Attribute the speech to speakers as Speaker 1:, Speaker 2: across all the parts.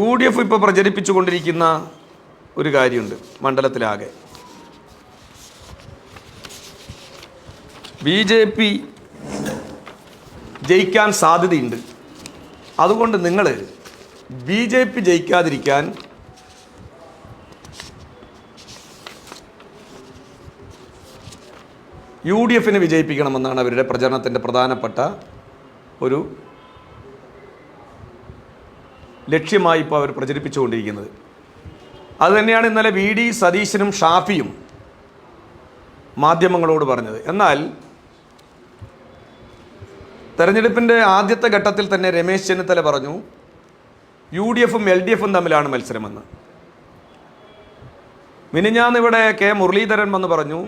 Speaker 1: UDF ഇപ്പോൾ പ്രചരിപ്പിച്ചുകൊണ്ടിരിക്കുന്ന ഒരു കാര്യമുണ്ട് മണ്ഡലത്തിലാകെ. BJP ജയിക്കാൻ സാധ്യതയുണ്ട്, അതുകൊണ്ട് നിങ്ങൾ BJP ജയിക്കാതിരിക്കാൻ UDFനെ വിജയിപ്പിക്കണമെന്നാണ് അവരുടെ പ്രചരണത്തിൻ്റെ പ്രധാനപ്പെട്ട ഒരു ലക്ഷ്യമായി ഇപ്പോൾ അവർ പ്രചരിപ്പിച്ചുകൊണ്ടിരിക്കുന്നത്. അതുതന്നെയാണ് ഇന്നലെ VD സതീശനും ഷാഫിയും മാധ്യമങ്ങളോട് പറഞ്ഞത്. എന്നാൽ തെരഞ്ഞെടുപ്പിൻ്റെ ആദ്യത്തെ ഘട്ടത്തിൽ തന്നെ രമേശ് ചെന്നിത്തല പറഞ്ഞു UDFും LDFും തമ്മിലാണ് മത്സരമെന്ന്. മിനിഞ്ഞാന്ന് ഇവിടെ K മുരളീധരൻ വന്ന് പറഞ്ഞു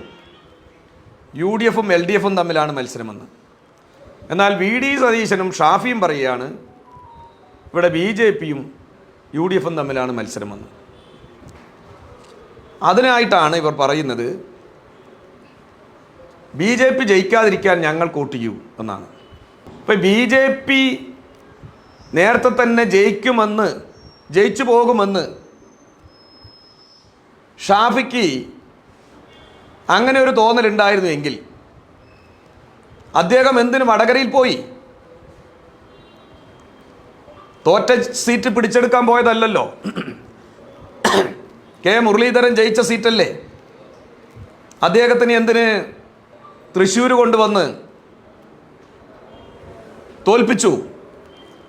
Speaker 1: UDFും LDFും തമ്മിലാണ് മത്സരമെന്ന്. എന്നാൽ VD സതീശനും ഷാഫിയും പറയുകയാണ് ഇവിടെ BJPയും UDFും തമ്മിലാണ് മത്സരമെന്ന്. അതിനായിട്ടാണ് ഇവർ പറയുന്നത് BJP ജയിക്കാതിരിക്കാൻ ഞങ്ങൾ വോട്ട് ചെയ്യൂ എന്നാണ്. ഇപ്പം BJP നേരത്തെ തന്നെ ജയിച്ചു പോകുമെന്ന് ഷാഫിക്ക് അങ്ങനെ ഒരു തോന്നലുണ്ടായിരുന്നുവെങ്കിൽ അദ്ദേഹം എന്തിനു വടകരയിൽ പോയി? തോറ്റ സീറ്റ് പിടിച്ചെടുക്കാൻ പോയതല്ലല്ലോ. K മുരളീധരൻ ജയിച്ച സീറ്റല്ലേ? അദ്ദേഹത്തിന് എന്തിന് തൃശ്ശൂർ കൊണ്ടുവന്ന് തോൽപ്പിച്ചു?